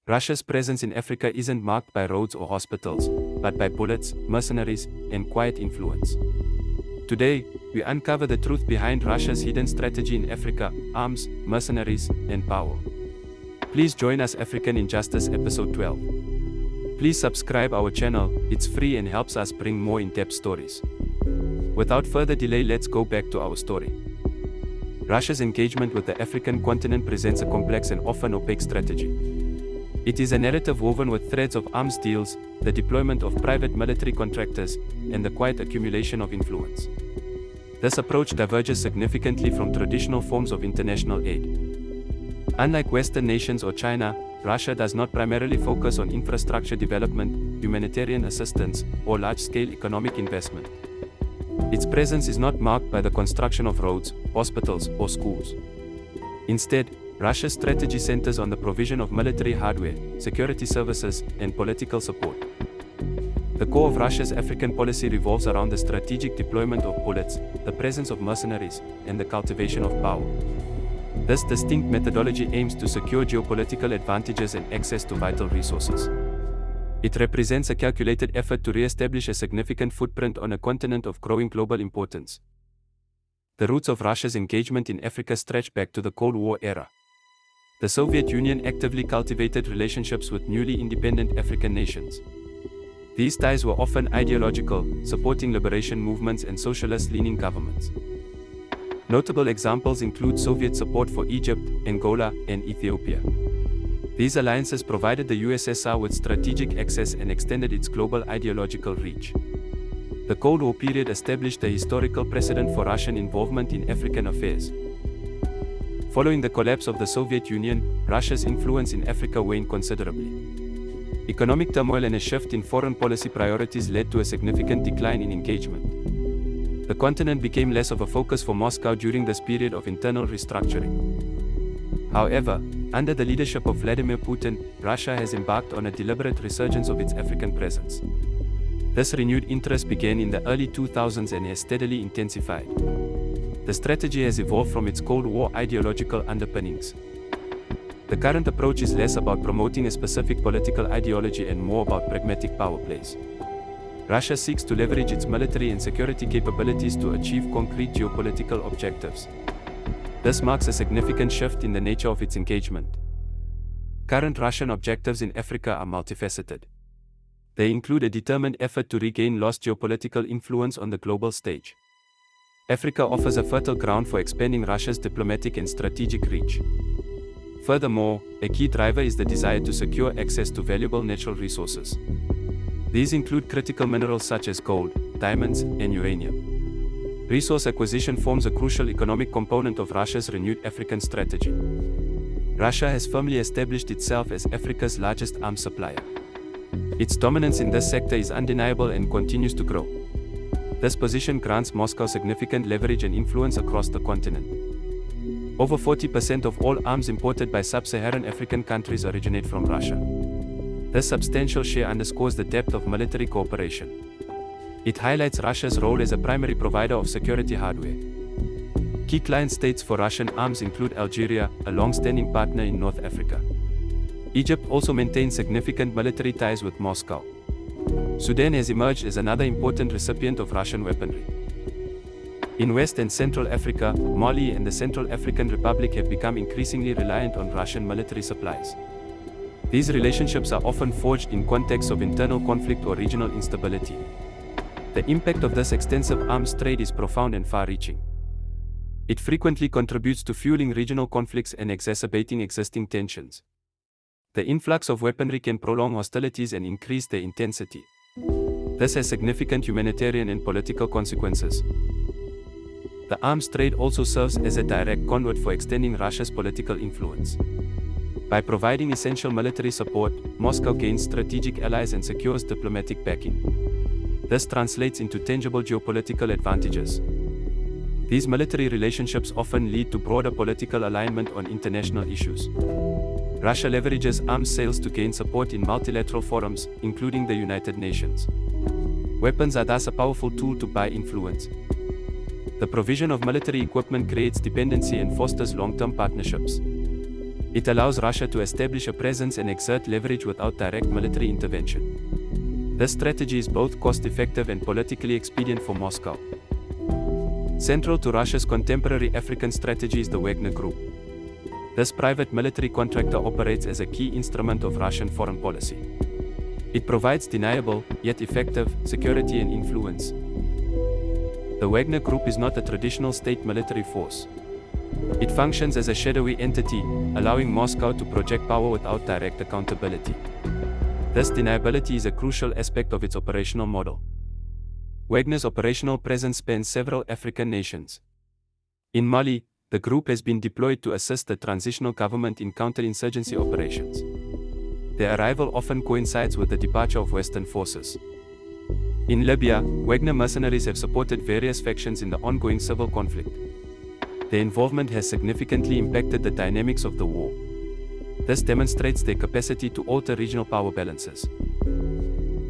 Russia's presence in Africa isn't marked by roads or hospitals, but by bullets, mercenaries, and quiet influence. Today, we uncover the truth behind Russia's hidden strategy in Africa: arms, mercenaries, and power. Please join us African Injustice episode 12. Please subscribe our channel, it's free and helps us bring more in-depth stories. Without further delay, let's go back to our story. Russia's engagement with the African continent presents a complex and often opaque strategy. It is a narrative woven with threads of arms deals, the deployment of private military contractors, and the quiet accumulation of influence. This approach diverges significantly from traditional forms of international aid. Unlike Western nations or China, Russia does not primarily focus on infrastructure development, humanitarian assistance, or large-scale economic investment. Its presence is not marked by the construction of roads, hospitals, or schools. Instead, Russia's strategy centers on the provision of military hardware, security services, and political support. The core of Russia's African policy revolves around the strategic deployment of bullets, the presence of mercenaries, and the cultivation of power. This distinct methodology aims to secure geopolitical advantages and access to vital resources. It represents a calculated effort to re-establish a significant footprint on a continent of growing global importance. The roots of Russia's engagement in Africa stretch back to the Cold War era. The Soviet Union actively cultivated relationships with newly independent African nations. These ties were often ideological, supporting liberation movements and socialist-leaning governments. Notable examples include Soviet support for Egypt, Angola, and Ethiopia. These alliances provided the USSR with strategic access and extended its global ideological reach. The Cold War period established a historical precedent for Russian involvement in African affairs. Following the collapse of the Soviet Union, Russia's influence in Africa waned considerably. Economic turmoil and a shift in foreign policy priorities led to a significant decline in engagement. The continent became less of a focus for Moscow during this period of internal restructuring. However, under the leadership of Vladimir Putin, Russia has embarked on a deliberate resurgence of its African presence. This renewed interest began in the early 2000s and has steadily intensified. The strategy has evolved from its Cold War ideological underpinnings. The current approach is less about promoting a specific political ideology and more about pragmatic power plays. Russia seeks to leverage its military and security capabilities to achieve concrete geopolitical objectives. This marks a significant shift in the nature of its engagement. Current Russian objectives in Africa are multifaceted. They include a determined effort to regain lost geopolitical influence on the global stage. Africa offers a fertile ground for expanding Russia's diplomatic and strategic reach. Furthermore, a key driver is the desire to secure access to valuable natural resources. These include critical minerals such as gold, diamonds, and uranium. Resource acquisition forms a crucial economic component of Russia's renewed African strategy. Russia has firmly established itself as Africa's largest arms supplier. Its dominance in this sector is undeniable and continues to grow. This position grants Moscow significant leverage and influence across the continent. Over 40% of all arms imported by sub-Saharan African countries originate from Russia. This substantial share underscores the depth of military cooperation. It highlights Russia's role as a primary provider of security hardware. Key client states for Russian arms include Algeria, a long-standing partner in North Africa. Egypt also maintains significant military ties with Moscow. Sudan has emerged as another important recipient of Russian weaponry. In West and Central Africa, Mali and the Central African Republic have become increasingly reliant on Russian military supplies. These relationships are often forged in contexts of internal conflict or regional instability. The impact of this extensive arms trade is profound and far-reaching. It frequently contributes to fueling regional conflicts and exacerbating existing tensions. The influx of weaponry can prolong hostilities and increase their intensity. This has significant humanitarian and political consequences. The arms trade also serves as a direct conduit for extending Russia's political influence. By providing essential military support, Moscow gains strategic allies and secures diplomatic backing. This translates into tangible geopolitical advantages. These military relationships often lead to broader political alignment on international issues. Russia leverages arms sales to gain support in multilateral forums, including the United Nations. Weapons are thus a powerful tool to buy influence. The provision of military equipment creates dependency and fosters long-term partnerships. It allows Russia to establish a presence and exert leverage without direct military intervention. This strategy is both cost-effective and politically expedient for Moscow. Central to Russia's contemporary African strategy is the Wagner Group. This private military contractor operates as a key instrument of Russian foreign policy. It provides deniable, yet effective, security and influence. The Wagner Group is not a traditional state military force. It functions as a shadowy entity, allowing Moscow to project power without direct accountability. This deniability is a crucial aspect of its operational model. Wagner's operational presence spans several African nations. In Mali, the group has been deployed to assist the transitional government in counterinsurgency operations. Their arrival often coincides with the departure of Western forces. In Libya, Wagner mercenaries have supported various factions in the ongoing civil conflict. Their involvement has significantly impacted the dynamics of the war. This demonstrates their capacity to alter regional power balances.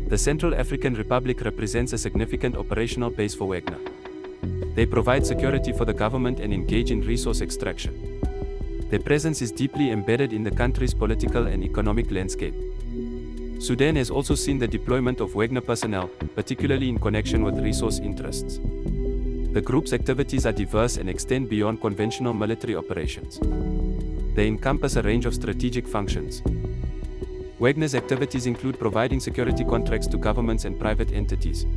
The Central African Republic represents a significant operational base for Wagner. They provide security for the government and engage in resource extraction. Their presence is deeply embedded in the country's political and economic landscape. Sudan has also seen the deployment of Wagner personnel, particularly in connection with resource interests. The group's activities are diverse and extend beyond conventional military operations. They encompass a range of strategic functions. Wagner's activities include providing security contracts to governments and private entities.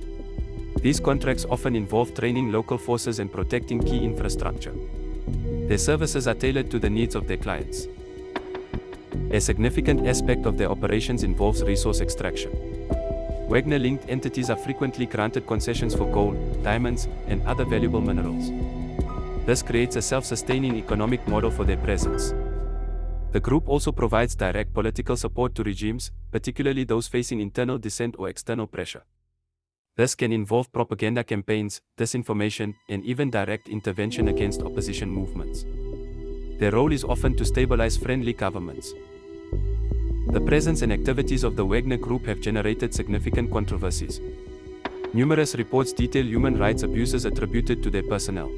These contracts often involve training local forces and protecting key infrastructure. Their services are tailored to the needs of their clients. A significant aspect of their operations involves resource extraction. Wagner-linked entities are frequently granted concessions for gold, diamonds, and other valuable minerals. This creates a self-sustaining economic model for their presence. The group also provides direct political support to regimes, particularly those facing internal dissent or external pressure. This can involve propaganda campaigns, disinformation, and even direct intervention against opposition movements. Their role is often to stabilize friendly governments. The presence and activities of the Wagner Group have generated significant controversies. Numerous reports detail human rights abuses attributed to their personnel.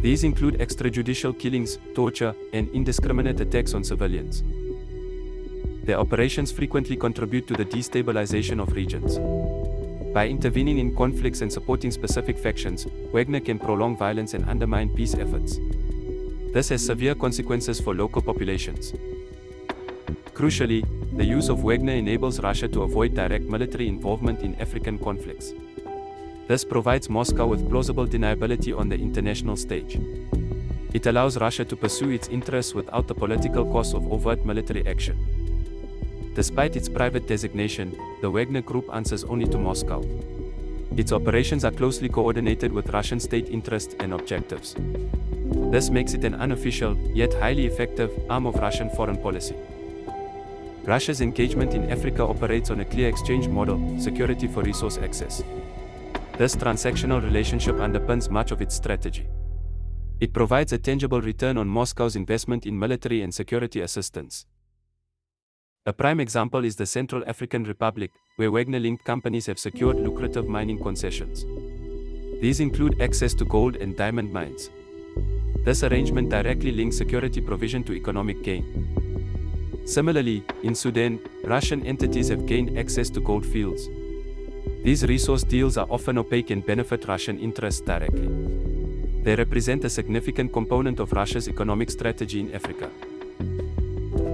These include extrajudicial killings, torture, and indiscriminate attacks on civilians. Their operations frequently contribute to the destabilization of regions. By intervening in conflicts and supporting specific factions, Wagner can prolong violence and undermine peace efforts. This has severe consequences for local populations. Crucially, the use of Wagner enables Russia to avoid direct military involvement in African conflicts. This provides Moscow with plausible deniability on the international stage. It allows Russia to pursue its interests without the political cost of overt military action. Despite its private designation, the Wagner Group answers only to Moscow. Its operations are closely coordinated with Russian state interests and objectives. This makes it an unofficial, yet highly effective, arm of Russian foreign policy. Russia's engagement in Africa operates on a clear exchange model, security for resource access. This transactional relationship underpins much of its strategy. It provides a tangible return on Moscow's investment in military and security assistance. A prime example is the Central African Republic, where Wagner-linked companies have secured lucrative mining concessions. These include access to gold and diamond mines. This arrangement directly links security provision to economic gain. Similarly, in Sudan, Russian entities have gained access to gold fields. These resource deals are often opaque and benefit Russian interests directly. They represent a significant component of Russia's economic strategy in Africa.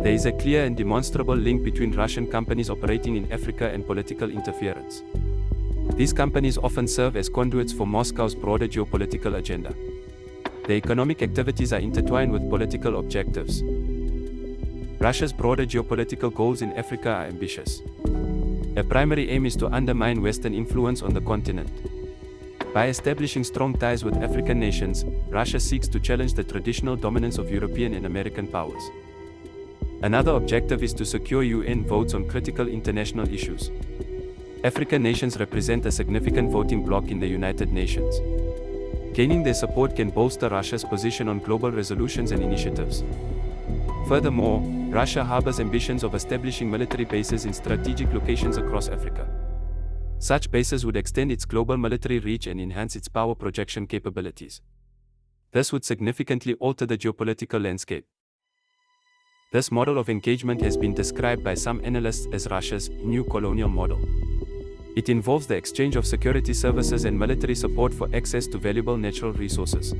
There is a clear and demonstrable link between Russian companies operating in Africa and political interference. These companies often serve as conduits for Moscow's broader geopolitical agenda. Their economic activities are intertwined with political objectives. Russia's broader geopolitical goals in Africa are ambitious. A primary aim is to undermine Western influence on the continent. By establishing strong ties with African nations, Russia seeks to challenge the traditional dominance of European and American powers. Another objective is to secure UN votes on critical international issues. African nations represent a significant voting bloc in the United Nations. Gaining their support can bolster Russia's position on global resolutions and initiatives. Furthermore, Russia harbors ambitions of establishing military bases in strategic locations across Africa. Such bases would extend its global military reach and enhance its power projection capabilities. This would significantly alter the geopolitical landscape. This model of engagement has been described by some analysts as Russia's new colonial model. It involves the exchange of security services and military support for access to valuable natural resources.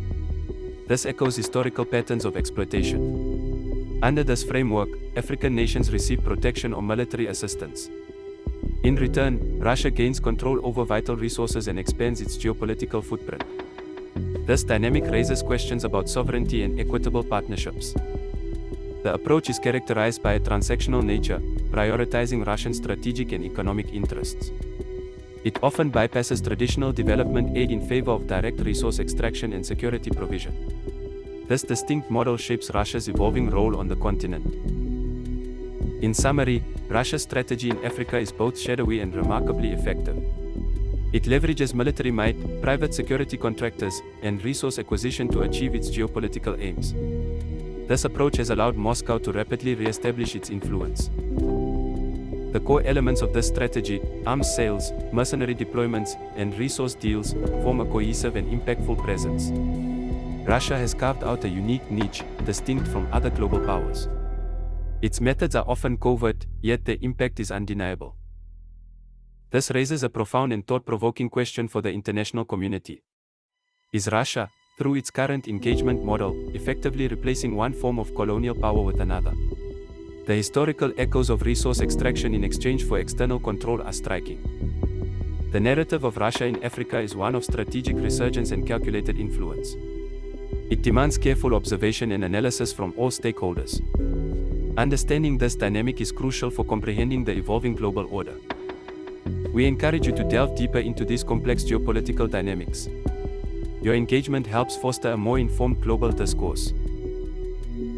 This echoes historical patterns of exploitation. Under this framework, African nations receive protection or military assistance. In return, Russia gains control over vital resources and expands its geopolitical footprint. This dynamic raises questions about sovereignty and equitable partnerships. The approach is characterized by a transactional nature, prioritizing Russian strategic and economic interests. It often bypasses traditional development aid in favor of direct resource extraction and security provision. This distinct model shapes Russia's evolving role on the continent. In summary, Russia's strategy in Africa is both shadowy and remarkably effective. It leverages military might, private security contractors, and resource acquisition to achieve its geopolitical aims. This approach has allowed Moscow to rapidly re-establish its influence. The core elements of this strategy, arms sales, mercenary deployments, and resource deals, form a cohesive and impactful presence. Russia has carved out a unique niche, distinct from other global powers. Its methods are often covert, yet their impact is undeniable. This raises a profound and thought-provoking question for the international community. Is Russia, through its current engagement model, effectively replacing one form of colonial power with another? The historical echoes of resource extraction in exchange for external control are striking. The narrative of Russia in Africa is one of strategic resurgence and calculated influence. It demands careful observation and analysis from all stakeholders. Understanding this dynamic is crucial for comprehending the evolving global order. We encourage you to delve deeper into these complex geopolitical dynamics. Your engagement helps foster a more informed global discourse.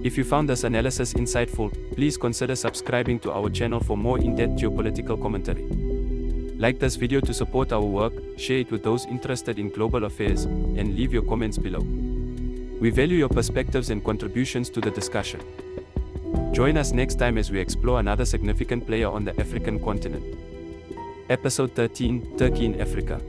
If you found this analysis insightful, please consider subscribing to our channel for more in-depth geopolitical commentary. Like this video to support our work, share it with those interested in global affairs, and leave your comments below. We value your perspectives and contributions to the discussion. Join us next time as we explore another significant player on the African continent. Episode 13, Turkey in Africa.